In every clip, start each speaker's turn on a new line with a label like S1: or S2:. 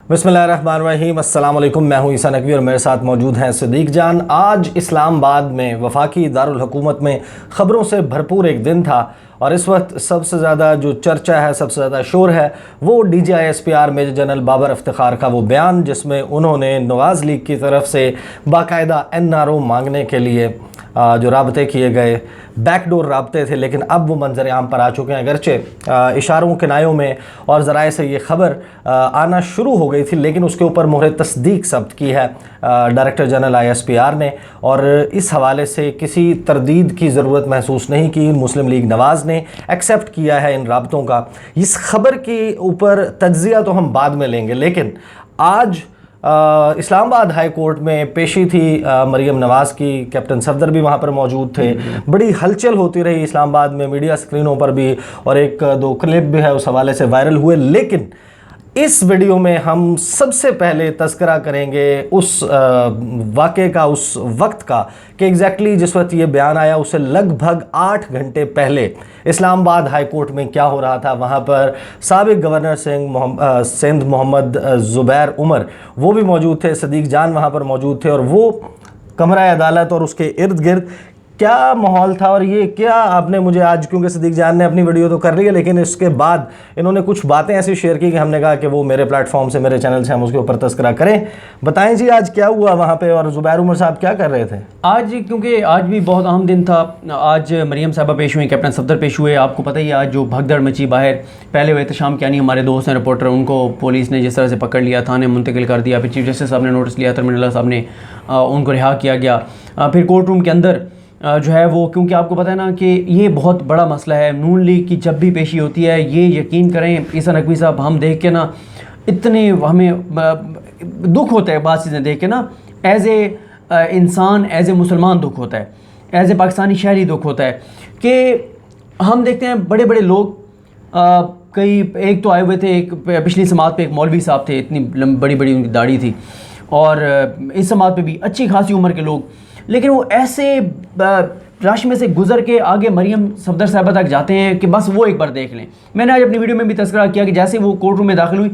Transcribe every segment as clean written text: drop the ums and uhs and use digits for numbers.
S1: बिस्मिल्लाहिर्रहमानिर्रहीम, अस्सलाम वालेकुम। मैं हूं ईसा नकवी और मेरे साथ मौजूद हैं सिद्दीक जान। आज इस्लामाबाद में वफाकी दारुल हुकूमत में ख़बरों से भरपूर एक दिन था और इस वक्त सबसे ज़्यादा जो चर्चा है, सबसे ज़्यादा शोर है, वो DGISPR major general Babar Iftikhar का वो बयान जिसमें उन्होंने नवाज़ लीग की तरफ से बाकायदा NRO मांगने के लिए जो राबते किए गए, बैकडोर राबते थे, लेकिन अब वो मंजर आम पर आ चुके हैं। अगरचे इशारों किनायों में और ज़राए से ये ख़बर आना शुरू हो गई थी, लेकिन उसके ऊपर मोहर तस्दीक ज़ब्त की है डायरेक्टर जनरल ISPR ने, और इस हवाले से किसी तरदीद की ज़रूरत महसूस नहीं की। मुस्लिम लीग नवाज़ ने एक्सेप्ट किया है इन राबतों का। इस ख़बर के ऊपर तज्ज़िया तो हम बाद में लेंगे, लेकिन आज इस्लामाबाद हाई कोर्ट में पेशी थी मरीम नवाज़ की। कैप्टन सफदर भी वहाँ पर मौजूद थे। बड़ी हलचल होती रही इस्लामाबाद में, मीडिया स्क्रीनों पर भी, और एक दो क्लिप भी है उस हवाले से वायरल हुए। लेकिन इस वीडियो में हम सबसे पहले तज़किरा करेंगे उस वाक़े का, उस वक्त का, कि एग्जैक्टली जिस वक्त ये बयान आया उससे लगभग 8 घंटे पहले इस्लामाबाद हाई कोर्ट में क्या हो रहा था। वहाँ पर साबिक गवर्नर सिंध मोहम्मद ज़ुबैर उमर वो भी मौजूद थे, सिद्दीक जान वहाँ पर मौजूद थे, और वो कमरा अदालत और उसके इर्द गिर्द क्या माहौल था। और ये क्या आपने मुझे आज, क्योंकि सिद्दीक जान ने अपनी वीडियो तो कर ली है, लेकिन इसके बाद इन्होंने कुछ बातें ऐसी शेयर की कि हमने कहा कि वो मेरे प्लेटफॉर्म से, मेरे चैनल से हम उसके ऊपर तज़किरा करें। बताएं जी, आज क्या हुआ वहाँ पे और ज़ुबैर उमर साहब क्या कर रहे थे
S2: आज? क्योंकि आज भी बहुत अहम दिन था। आज मरीम साहबा पेश हुई, कैप्टन सफदर पेश हुए। आपको पता ही आज जो भगदड़ मची बाहर, पहले वो एहतशाम कियानी हमारे दोस्त हैं रिपोर्टर, उनको पुलिस ने जिस तरह से पकड़ लिया, थाने मुंतकिल कर दिया, फिर चीफ जस्टिस साहब ने नोटिस लिया, तरमीन साहब ने उनको रिहा किया गया। फिर कोर्ट रूम के अंदर जो है वो, क्योंकि आपको पता है ना कि ये बहुत बड़ा मसला है। नून लीग की जब भी पेशी होती है, ये यकीन करें ईसा नकवी साहब, हम देख के ना इतने हमें दुख होता है बात चीज़ें देख के ना, एज ए इंसान, एज ए मुसलमान दुख होता है, एज ए पाकिस्तानी शहरी दुख होता है कि हम देखते हैं बड़े बड़े लोग, कई एक तो आए हुए थे, एक पिछली समात पे एक मौलवी साहब थे, इतनी बड़ी बड़ी उनकी दाढ़ी थी, और इस समात पे भी अच्छी खासी उम्र के लोग, लेकिन वो ऐसे रश में से गुजर के आगे मरीम सफदर साहबा तक जाते हैं कि बस वो एक बार देख लें। मैंने आज अपनी वीडियो में भी तज़किरा किया कि जैसे वो कोर्ट रूम में दाखिल हुई,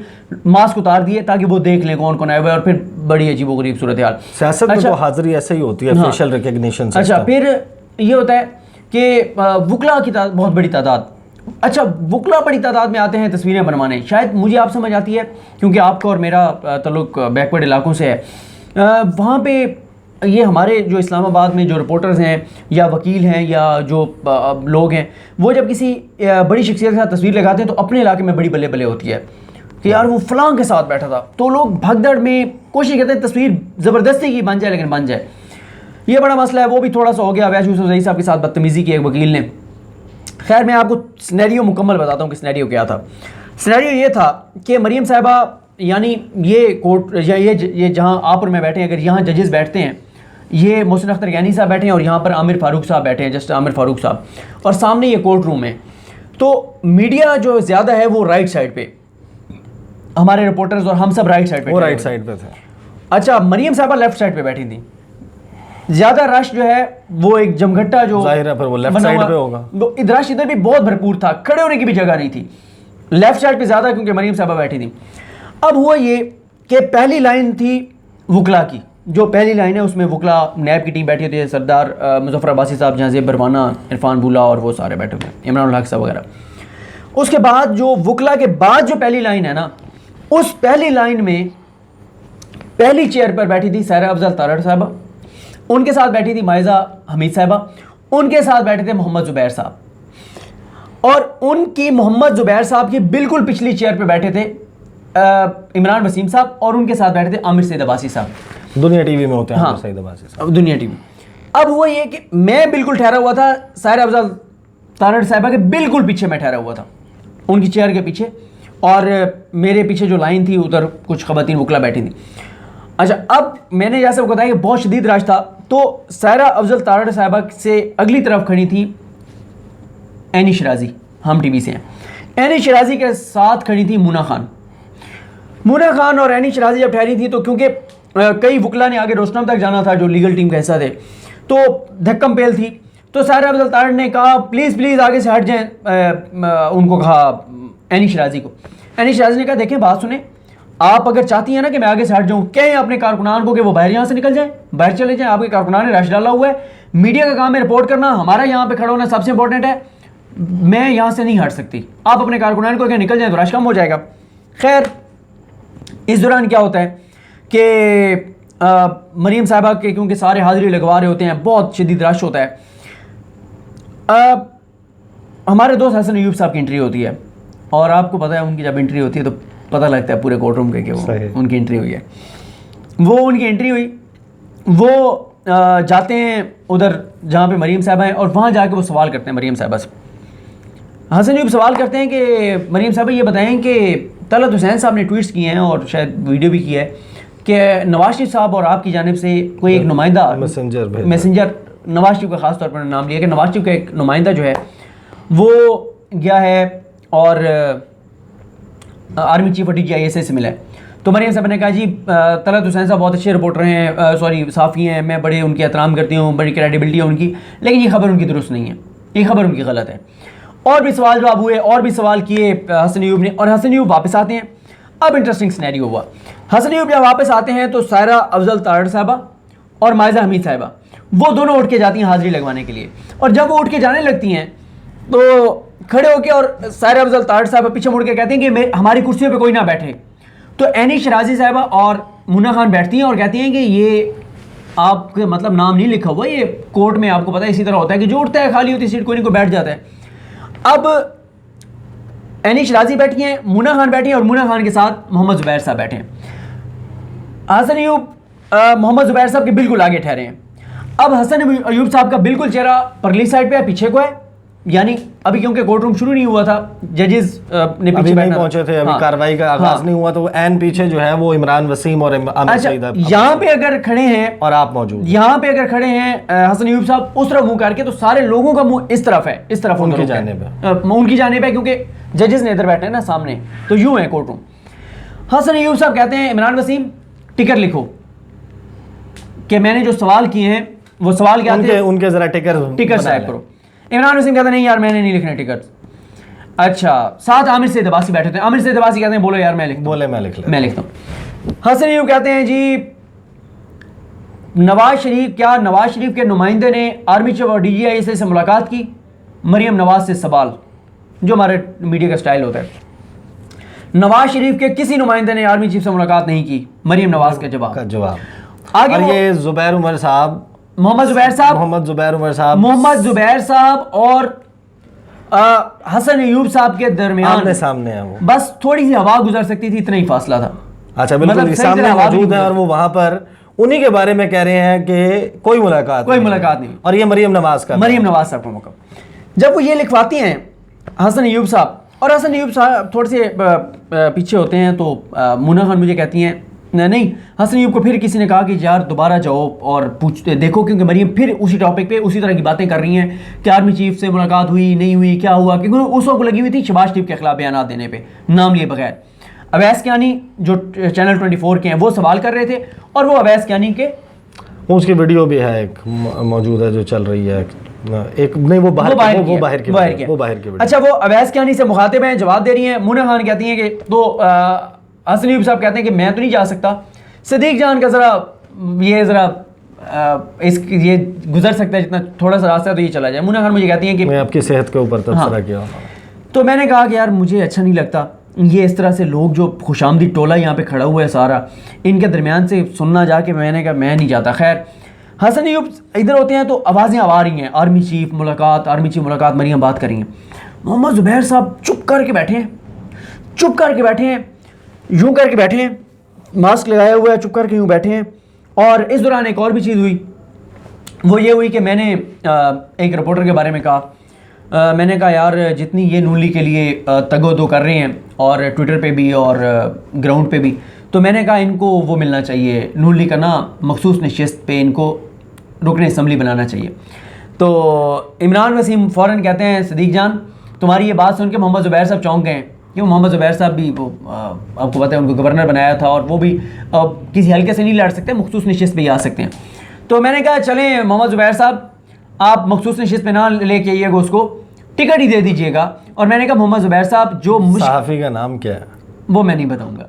S2: मास्क उतार दिए ताकि वो देख लें कौन कौन आए हुए, और फिर बड़ी अजीबोगरीब सूरत हाल।
S1: सियासत में तो हाज़िरी ऐसे ही होती है, फेशियल रिकग्निशन।
S2: अच्छा, फिर ये होता है कि वुकला की बहुत बड़ी तादाद, अच्छा वुकला बड़ी तादाद में आते हैं तस्वीरें बनवाने। शायद मुझे आप समझ आती है क्योंकि आपका और मेरा ताल्लुक बैकवर्ड इलाकों से है। वहाँ पे ये हमारे जो इस्लामाबाद में जो रिपोर्टर्स हैं या वकील हैं या जो लोग हैं, वो जब किसी बड़ी शख्सियत के साथ तस्वीर लगाते हैं तो अपने इलाके में बड़ी बल्ले बल्ले होती है कि यार वो फलां के साथ बैठा था, तो लोग भगदड़ में कोशिश करते हैं तस्वीर ज़बरदस्ती की बन जाए, लेकिन बन जाए। ये बड़ा मसला है। वो भी थोड़ा सा हो गया अवैश यूसुफ ज़ई साहब के साथ बदतमीज़ी की एक वकील ने। खैर, मैं आपको सिनेरियो मुकम्मल बताता हूँ कि सिनेरियो क्या था। सिनेरियो ये था कि मरीम साहिबा, यानी ये कोर्ट या ये जहाँ आप और मैं बैठे हैं, अगर यहाँ जजेस बैठते हैं, ये मोहसिन अख्तर यानी साहब बैठे हैं और यहाँ पर आमिर फारूक साहब बैठे हैं, जस्ट आमिर फारूक साहब, और सामने ये कोर्ट रूम है, तो मीडिया जो ज़्यादा है वो राइट साइड पे, हमारे रिपोर्टर्स और हम सब राइट साइड पे,
S1: वो राइट साइड पे थे।
S2: अच्छा, मरीम साहबा लेफ्ट साइड पे बैठी थी। ज़्यादा रश जो है वो एक जमघट्टा जो
S1: जाहिर है फिर वो लेफ्ट साइड पे होगा,
S2: रश इधर भी बहुत भरपूर था, खड़े होने की भी जगह नहीं थी, लेफ्ट साइड पे ज़्यादा, क्योंकि मरीम साहबा बैठी थी। अब हुआ ये कि पहली लाइन थी वुकला की, जो पहली लाइन है उसमें वुकला नैब की टीम बैठी होती है, सरदार मुजफ्फर अब्बासी साहब, जहाज़ेब बरवाना, इरफान बुला और वो सारे बैठे हुए हैं, इमरान हक साहब वगैरह। उसके बाद जो वुकला के बाद जो पहली लाइन है ना, उस पहली लाइन में पहली चेयर पर बैठी थी सायरा अफजल तारड़ साहबा, उनके साथ बैठी थी माइजा हमीद साहबा, उनके साथ बैठे थे मोहम्मद ज़ुबैर साहब, और उनकी मोहम्मद ज़ुबैर साहब की बिल्कुल पिछली चेयर पर बैठे थे इमरान वसीम साहब, और उनके साथ बैठे थे आमिर सईद अब्बासी साहब।
S1: दुनिया टीवी में होते हैं।
S2: हाँ,
S1: सईद अब्बासी साहब
S2: दुनिया टीवी। अब हुआ ये कि मैं बिल्कुल ठहरा हुआ था, सायरा अफजल तारड़ साहिबा के बिल्कुल पीछे मैं ठहरा हुआ था, उनकी चेयर के पीछे, और मेरे पीछे जो लाइन थी उधर कुछ ख़वातीन वुकला बैठी थी। अच्छा, अब मैंने जैसे वो बताया कि बहुत शदीद रश था, तो सायरा अफजल तारड़ साहिबा से अगली तरफ खड़ी थी एनी शराजी, हम टीवी से हैं। एनी शराजी के साथ खड़ी थी मुना खान। मुना खान और एनी शराजी जब ठहरी थी, तो क्योंकि कई वुकला ने आगे रोस्टम तक जाना था जो लीगल टीम का हिस्सा थे, तो धक्कम पेल थी, तो सायरा अफजल तारड़ ने कहा प्लीज़ प्लीज़ आगे से हट जाएं। उनको कहा एनी शराजी को, एनी शराजी ने कहा देखें बात सुने, आप अगर चाहती हैं ना कि मैं आगे से हट जाऊं, कहें अपने कारकुनान को कि वो बाहर यहाँ से निकल जाए, बाहर चले जाएं। आपके कारकुनान ने रश डाला हुआ है, मीडिया का काम है रिपोर्ट करना, हमारा यहाँ पे खड़ा होना सबसे इंपॉर्टेंट है। मैं यहाँ से नहीं हट सकती, आप अपने कारकुनान को अगर निकल जाए तो रश कम हो जाएगा। खैर, इस दौरान क्या होता है कि मरीम साहिबा के क्योंकि सारे हाजिरी लगवा रहे होते हैं, बहुत शदीद रश होता है। हमारे दोस्त हसन अयूब साहब की एंट्री होती है, और आपको पता है उनकी जब एंट्री होती है तो पता लगता है पूरे कोर्ट रूम के कि वो उनकी एंट्री हुई है। वो उनकी एंट्री हुई, वो जाते हैं उधर जहाँ पे मरीम साहिबा हैं, और वहाँ जाके वो सवाल करते हैं मरीम साहिबा से। हसन अयूब सवाल करते हैं कि मरीम साहिबा ये बताएं कि तलत हुसैन साहब ने ट्वीट्स किए हैं और शायद वीडियो भी किया है कि नवाज शरीफ साहब और आपकी जानिब से कोई एक नुमाइंदा मैसेंजर नवाज शरीफ का ख़ास तौर पर नाम लिया कि नवाज शरीफ का एक नुमाइंदा जो है वो गया है और आर्मी चीफ और DGISA से मिला है। तो मरीम साहब ने कहा जी तलत हुसैन साहब बहुत अच्छे रिपोर्टर हैं, सॉरी साफ़ी हैं, मैं बड़े उनके एहतराम करती हूँ, बड़ी क्रेडिबिलिटी है उनकी, लेकिन ये खबर उनकी दुरुस्त नहीं है, ये खबर उनकी गलत है। और भी सवाल जवाब हुए, और भी सवाल किए हसन अयूब ने, और हसन अयूब वापस आते हैं। अब इंटरेस्टिंग सिनेरियो हुआ, हसन अयूब जब वापस आते हैं तो सायरा अफजल तारड़ साहबा और मायजा हमीद साहिबा वो दोनों उठ के जाती हैं हाजिरी लगवाने के लिए। और जब वो उठ के जाने लगती हैं तो खड़े होकर और सायरा अफजल तारड़ साहबा पीछे मुड़ के कहती हैं कि हमारी कुर्सियों पर कोई ना बैठे। तो एनी शराजी साहिबा और मुन्ना खान बैठती हैं और कहती हैं कि ये आपके मतलब नाम नहीं लिखा हुआ, ये कोर्ट में आपको पता है इसी तरह होता है कि जो उठता है खाली होती सीट कोई नहीं को बैठ जाता है। अब एनी शराजी बैठी हैं, मुन्ना खान बैठी हैं, और मुन्ना खान के साथ मोहम्मद ज़ुबैर साहब बैठे हैं। हसन अयूब मोहम्मद ज़ुबैर साहब के बिल्कुल आगे ठहरे हैं। अब हसन अयूब साहब का बिल्कुल चेहरा परली साइड पे है, पीछे को है, यानी अभी क्योंकि कोर्ट रूम शुरू नहीं हुआ था, जजेस ने पीछे
S1: नहीं पहुंचे थे, अभी कार्रवाई का आगाज नहीं हुआ, तो एन पीछे जो है वो इमरान वसीम और आमिर सईद
S2: यहाँ पे अगर खड़े हैं
S1: और आप मौजूद,
S2: यहाँ पे अगर खड़े हैं हसन अयूब साहब उस तरफ मुंह करके, तो सारे लोगों का मुंह इस तरफ है, इस तरफ उनकी जानिब है, क्योंकि जजेस ने इधर बैठे हैं ना सामने, तो यूं है कोर्ट रूम। हसन अयूब साहब कहते हैं इमरान वसीम टिकर लिखो कि मैंने जो सवाल किए हैं वो सवाल क्या थे,
S1: उनके जरा टिकर
S2: साहब करो। इमरान वसीम कहते हैं नहीं यार मैंने नहीं लिखने टिकट। अच्छा, साथ आमिर सईद अब्बासी बैठे थे, आमिर सईद अब्बासी कहते हैं बोलो यार मैं लिखता हूँ। हसन अयूब कहते हैं जी नवाज शरीफ के नुमाइंदे ने आर्मी चीफ और DGISA से मुलाकात की? मरीम नवाज से सवाल, जो हमारे मीडिया का स्टाइल होता है। नवाज शरीफ के किसी नुमाइंदे ने आर्मी चीफ से मुलाकात नहीं की? मरीम नवाज का जवाब। आगे
S1: ये जुबैर उमर साहब,
S2: मोहम्मद जुबैर साहब और हसन अयूब साहब के दरमियान
S1: सामने है वो,
S2: बस थोड़ी सी हवा गुजर सकती थी, इतना ही फासला था।
S1: अच्छा, बिल्कुल सामने मौजूद है और वो वहां पर उन्हीं के बारे में कह रहे हैं कि कोई मुलाकात नहीं, और ये मरीम नवाज साहब का मौका। जब वो ये लिखवाती हैं हसन अयूब साहब, और हसन अयूब साहब थोड़े से पीछे होते हैं, तो मुन्ना खान मुझे कहती हैं नहीं, हसन अयूब को फिर किसी ने कहा कि यार दोबारा जाओ और पूछते देखो, क्योंकि मरीम फिर उसी टॉपिक पे उसी तरह की बातें कर रही हैं कि आर्मी चीफ से मुलाकात हुई नहीं हुई, क्या हुआ, क्योंकि उस वक्त लगी हुई थी शहबाज शरीफ के खिलाफ बयान देने पे नाम लिए बगैर। अवैस कियानी जो चैनल 24 के हैं वो सवाल कर रहे थे, और वो अवैस कियानी के उसकी वीडियो भी है एक मौजूद है जो चल रही है, एक नहीं वो बाहर की।
S2: अच्छा, वो अवैस कियानी से मुखातिब हैं, जवाब दे रही हैं। मुन्ना खान कहती हैं कि तो हसन अयूब साहब कहते हैं कि मैं तो नहीं जा सकता, सदीक जान का ये गुजर सकता है, जितना थोड़ा सा रास्ता है तो ये चला जाए। मुन्ना खान मुझे कहती हैं कि
S1: मैं आपकी सेहत के ऊपर तबसरा किया।
S2: तो मैंने कहा कि यार मुझे अच्छा नहीं लगता ये इस तरह से लोग जो खुशामदी टोला यहाँ पे खड़ा हुआ है सारा, इनके दरमियान से सुनना जाके, मैंने कहा मैं नहीं जाता। खैर, हसन अयूब इधर होते हैं तो आवाज़ें आ रही हैं, आर्मी चीफ मुलाकात, मरीम बात कर रही हैं। मोहम्मद ज़ुबैर साहब चुप करके बैठे हैं, यूं करके बैठे हैं, मास्क लगाया हुआ है, चुप करके यूं बैठे हैं। और इस दौरान एक और भी चीज़ हुई, वो ये हुई कि मैंने एक रिपोर्टर के बारे में कहा, मैंने कहा यार जितनी ये नून लीग के लिए तगोदो कर रहे हैं और ट्विटर पे भी और ग्राउंड पे भी, तो मैंने कहा इनको वो मिलना चाहिए, नून लीग का ना मखसूस नशिस्त पे इनको रुकन असम्बली बनाना चाहिए। तो इमरान वसीम फ़ौरन कहते हैं सदीक जान तुम्हारी ये बात सुन के मोहम्मद ज़ुबैर साहब चौंक गए, क्यों मोहम्मद ज़ुबैर साहब भी वो आपको पता है उनको गवर्नर बनाया था, और वो भी किसी हल्के से नहीं लड़ सकते, मखसूस नशिस्त पे ही आ सकते हैं। तो मैंने कहा चलें मोहम्मद ज़ुबैर साहब आप मखसूस नशिस्त पे ना लेके आइएगा, उसको टिकट ही दे दीजिएगा। और मैंने कहा मोहम्मद ज़ुबैर साहब जो
S1: सहाफ़ी का नाम क्या है
S2: वो मैं नहीं बताऊँगा,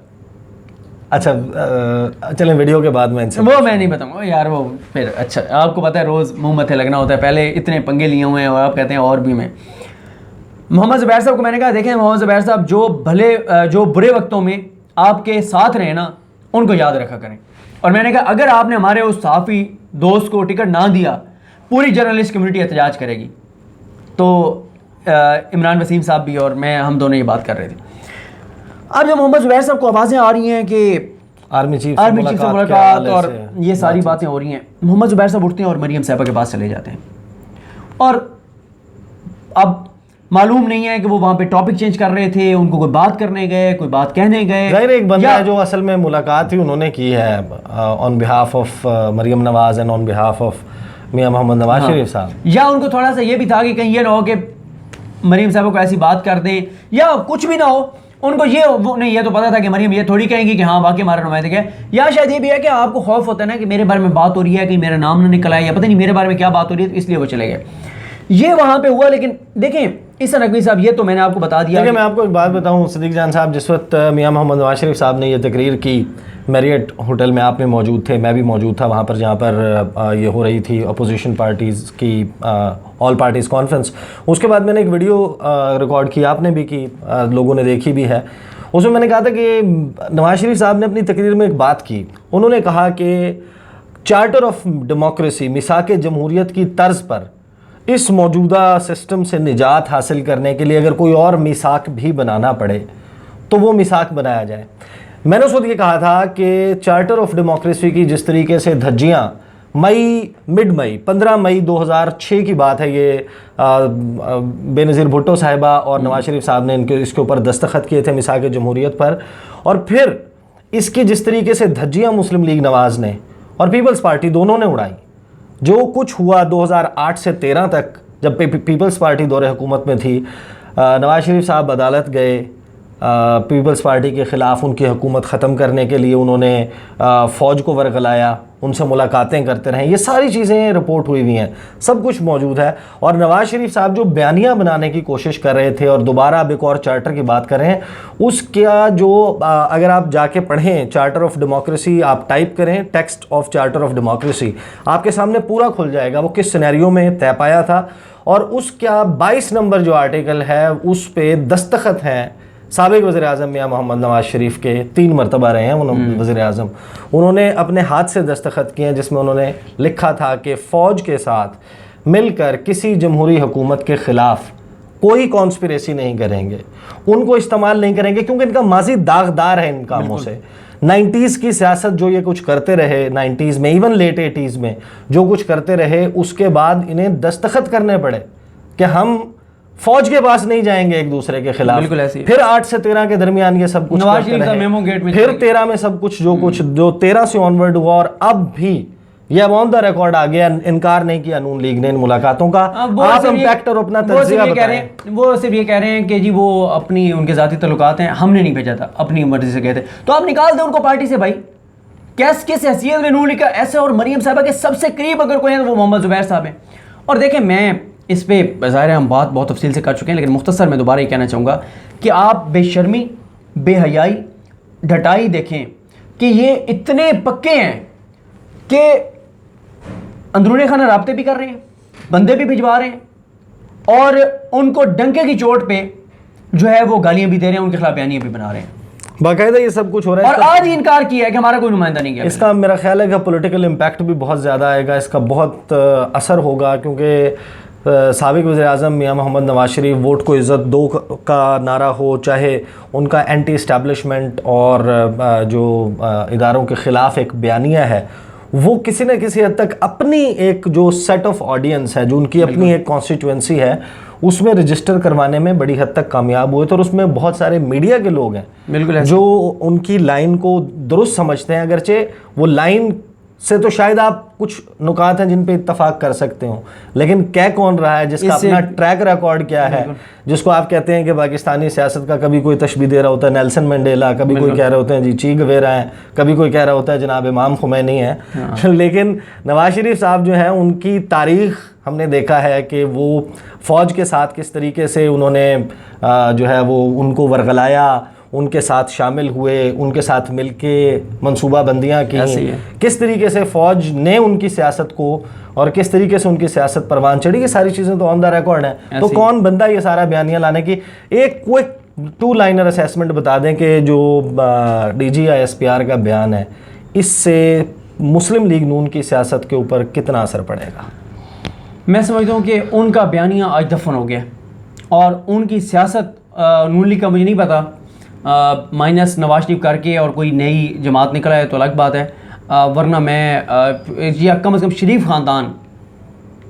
S1: अच्छा चलें वीडियो के बाद में इनसे
S2: वो मैं नहीं बताऊंगा यार, वो फिर अच्छा आपको पता है रोज़ मुंह मत्थे लगना होता है, पहले इतने पंगे लिए हुए हैं और आप कहते हैं और भी मैं। मोहम्मद ज़ुबैर साहब को मैंने कहा देखें मोहम्मद ज़ुबैर साहब जो बुरे वक्तों में आपके साथ रहे ना उनको याद रखा करें। और मैंने कहा अगर आपने हमारे उस सहाफ़ी दोस्त को टिकट ना दिया पूरी जर्नलिस्ट कम्युनिटी एहतजाज करेगी। तो इमरान वसीम साहब भी और मैं हम दोनों ये बात कर रहे थे। अब जब मोहम्मद ज़ुबैर साहब को आवाज़ें आ रही हैं कि
S1: आर्मी चीफ
S2: से मुलाकात और ये सारी बातें हो रही हैं, मोहम्मद ज़ुबैर साहब उठते हैं और मरियम साहिबा के पास चले जाते हैं। और अब मालूम नहीं है कि वो वहाँ पे टॉपिक चेंज कर रहे थे, उनको कोई बात करने गए, कोई बात कहने गए।
S1: जाहिर एक बंदा है जो असल में मुलाकात ही उन्होंने की है on behalf of Maryam Nawaz and on behalf of Mian Mohammad Nawaz Sharif sahab.
S2: या उनको थोड़ा सा ये भी था कि कहीं ये ना हो कि मरियम साहब को ऐसी बात कर दें या कुछ भी ना हो, उनको ये वो नहीं, ये तो पता था कि मरियम ये थोड़ी कहेंगी कि हाँ वाकई हमारा नुमाइंदे है। या शायद ये भी है कि आपको खौफ होता है ना कि मेरे बारे में बात हो रही है, कि मेरा नाम ना निकल आए या पता नहीं मेरे बारे में क्या बात हो रही है, तो इसलिए वो चले गए। ये वहाँ पे हुआ। लेकिन देखें इस नकवी साहब, ये तो मैंने आपको बता दिया।
S1: देखिए मैं आपको एक बात बताऊं सिद्दीक जान साहब, जिस वक्त मियां मोहम्मद नवाज शरीफ साहब ने ये तकरीर की मैरियट होटल में, आप में मौजूद थे, मैं भी मौजूद था वहाँ पर जहाँ पर ये हो रही थी अपोजिशन पार्टीज़ की ऑल पार्टीज़ कॉन्फ्रेंस। उसके बाद मैंने एक वीडियो रिकॉर्ड की, आपने भी की, लोगों ने देखी भी है। उसमें मैंने कहा था कि नवाज शरीफ साहब ने अपनी तकरीर में एक बात की। उन्होंने कहा कि चार्टर ऑफ डेमोक्रेसी, मिसाक जमहूरियत की तर्ज पर इस मौजूदा सिस्टम से निजात हासिल करने के लिए अगर कोई और मिसाक भी बनाना पड़े तो वो मिसाक बनाया जाए। मैंने उस वक्त ये कहा था कि चार्टर ऑफ डेमोक्रेसी की जिस तरीके से धज्जियाँ मिड मई 15 मई 2006 की बात है, ये बेनज़ीर भुट्टो साहिबा और नवाज शरीफ साहब ने इसके ऊपर दस्तखत किए थे मिसाक जमहूरियत पर। और फिर इसकी जिस तरीके से धज्जियाँ मुस्लिम लीग नवाज़ ने और पीपल्स पार्टी दोनों ने उड़ाई, जो कुछ हुआ 2008 से 13 तक जब पीपल्स पार्टी दौरे हुकूमत में थी, नवाज शरीफ साहब अदालत गए, पीपल्स पार्टी के ख़िलाफ़ उनकी हुकूमत ख़त्म करने के लिए उन्होंने फ़ौज को वर्गलाया, उनसे मुलाकातें करते रहे। ये सारी चीज़ें रिपोर्ट हुई हुई हैं, सब कुछ मौजूद है। और नवाज शरीफ साहब जो बयानियाँ बनाने की कोशिश कर रहे थे और दोबारा अब एक और चार्टर की बात कर रहे हैं, उसका जो अगर आप जाके पढ़ें चार्टर ऑफ डेमोक्रेसी, आप टाइप करें text of charter of democracy, आपके सामने पूरा खुल जाएगा वो किस सिनेरियो में तय पाया था। और उसका 22 नंबर जो आर्टिकल है उस पर दस्तखत हैं साबिक वज़ीर-ए-आज़म मियां मोहम्मद नवाज शरीफ के, 3 मरतबा रहे हैं उन्होंने वज़ीर-ए-आज़म। उन्होंने अपने हाथ से दस्तखत किए हैं जिसमें उन्होंने लिखा था कि फ़ौज के साथ मिलकर किसी जमहूरी हुकूमत के ख़िलाफ़ कोई कॉन्स्पिरेसी नहीं करेंगे, उनको इस्तेमाल नहीं करेंगे, क्योंकि इनका माजी दागदार है इन कामों से। 90s की सियासत जो ये कुछ करते रहे, 90s में इवन लेट 80s में जो कुछ करते रहे, उसके बाद इन्हें दस्तखत करने पड़े कि हम फौज के पास नहीं जाएंगे एक दूसरे के खिलाफ।
S2: बिल्कुल ऐसे ही।
S1: फिर 8 से 13 के दरमियान ये सब कुछ करते रहे, फिर 13 में सब कुछ जो 13 से ऑनवर्ड हुआ, और अब भी ये ऑन द रिकॉर्ड आ गया, इनकार नहीं किया नून लीग ने इन मुलाकातों का। आप इम्पैक्ट और अपना तज्जिया बताएं।
S2: वो सिर्फ ये कह रहे हैं कि जी वो अपनी उनके ज़ाती तल्लुकात हैं, हमने नहीं भेजा था, अपनी मर्जी से गए थे, तो आप निकाल दें उनको पार्टी से भाई। किस हैसियत में नून लीग का ऐसे, और मरियम साहिबा के सबसे करीब अगर कोई है तो वो मोहम्मद ज़ुबैर साहब हैं। और देखें मैं इस पर ज़ाहिर है हम बात बहुत तफसील से कर चुके हैं, लेकिन मुख्तसर मैं दोबारा ये कहना चाहूँगा कि आप बेशर्मी, बेहयाई, ढटाई देखें कि ये इतने पक्के हैं कि अंदरूनी खाना राब्ते भी कर रहे हैं, बंदे भी भिजवा रहे हैं, और उनको डंके की चोट पे जो है वो गालियाँ भी दे रहे हैं, उनके खिलाफ बयानियाँ भी बना रहे हैं,
S1: बाकायदा ये सब कुछ हो रहा है।
S2: और आज ही इनकार किया है कि हमारा कोई नुमाइंदा नहीं गया।
S1: इसका मेरा ख्याल है कि पॉलिटिकल इम्पैक्ट भी बहुत ज़्यादा आएगा, इसका बहुत असर होगा, क्योंकि साबिक वज़ीर-ए-आज़म मियां मोहम्मद नवाज शरीफ वोट को इज़्ज़त दो का नारा हो, चाहे उनका एंटी इस्टेब्लिशमेंट और जो इदारों के ख़िलाफ़ एक बयानिया है, वो किसी न किसी हद तक अपनी एक जो सेट ऑफ ऑडियंस है, जो उनकी अपनी एक कॉन्स्टिट्यूंसी है, उसमें रजिस्टर करवाने में बड़ी हद तक कामयाब हुए थे। और उसमें बहुत सारे मीडिया के लोग हैं
S2: बिल्कुल
S1: जो उनकी लाइन को दुरुस्त समझते हैं, अगरचे वो लाइन से तो शायद आप कुछ नुकात हैं जिन पे इत्तफाक कर सकते हो, लेकिन कह कौन रहा है, जिसका अपना ट्रैक रिकॉर्ड क्या है, जिसको आप कहते हैं कि पाकिस्तानी सियासत का कभी कोई तशबीह दे रहा होता है नेल्सन मंडेला, कभी कोई कह रहे होते हैं जी ची गवेरा हैं, कभी कोई कह रहा होता है जनाब इमाम खुमैनी है। लेकिन नवाज शरीफ साहब जो है, उनकी तारीख़ हमने देखा है कि वो फ़ौज के साथ किस तरीके से उन्होंने जो है वो उनको वर्गलाया, उनके साथ शामिल हुए, उनके साथ मिलके मंसूबाबंदियाँ
S2: ऐसे ही
S1: की,
S2: है।
S1: किस तरीके से फ़ौज ने उनकी सियासत को और किस तरीके से उनकी सियासत परवान चढ़ी, ये सारी चीज़ें तो ऑन द रिकॉर्ड हैं। तो कौन बंदा ये सारा बयानिया लाने की, एक क्विक 2 लाइनर असेसमेंट बता दें कि जो DGI-SPR का बयान है, इससे मुस्लिम लीग नून की सियासत के ऊपर कितना असर पड़ेगा?
S2: मैं समझता हूँ कि उनका बयानिया आज दफन हो गया और उनकी सियासत नून लीग का मुझे नहीं पता, माइनस नवाज शरीफ करके और कोई नई जमात निकला है तो अलग बात है, वरना मैं या कम से कम शरीफ ख़ानदान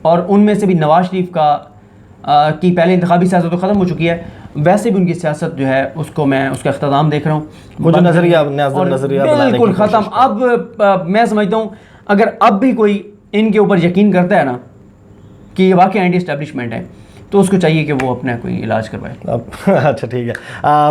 S2: और उनमें से भी नवाज शरीफ की पहले इंतखाबी सियासत तो ख़त्म हो चुकी है, वैसे भी उनकी सियासत जो है उसको मैं उसका इख्तिताम देख रहा हूँ।
S1: कुछ नज़रिया बनाने
S2: बिल्कुल
S1: की
S2: ख़त्म। अब मैं समझता हूँ अगर अब भी कोई इनके ऊपर यकीन करता है ना कि ये वाकई एंटी इस्टेब्लिशमेंट है, तो उसको चाहिए कि वो अपना कोई इलाज करवाए।
S1: अब अच्छा ठीक है,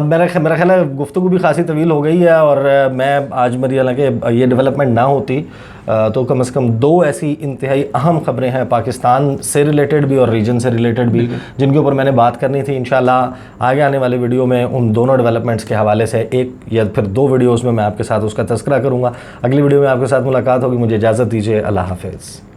S1: मेरा ख्याल है गुफ्तगू भी खासी तवील हो गई है और मैं आज मेरी हालांकि ये डेवलपमेंट ना होती तो कम से कम 2 ऐसी इंतहाई अहम खबरें हैं पाकिस्तान से रिलेटेड भी और रीजन से रिलेटेड भी, जिनके ऊपर मैंने बात करनी थी। इंशाल्लाह आगे आने वाले वीडियो में उन दोनों डेवलपमेंट्स के हवाले से 1 या फिर 2 वीडियोज़ में मैं आपके साथ उसका तज़किरा करूँगा। अगली वीडियो में आपके साथ मुलाकात होगी, मुझे इजाज़त दीजिए, अल्लाह हाफ़िज़।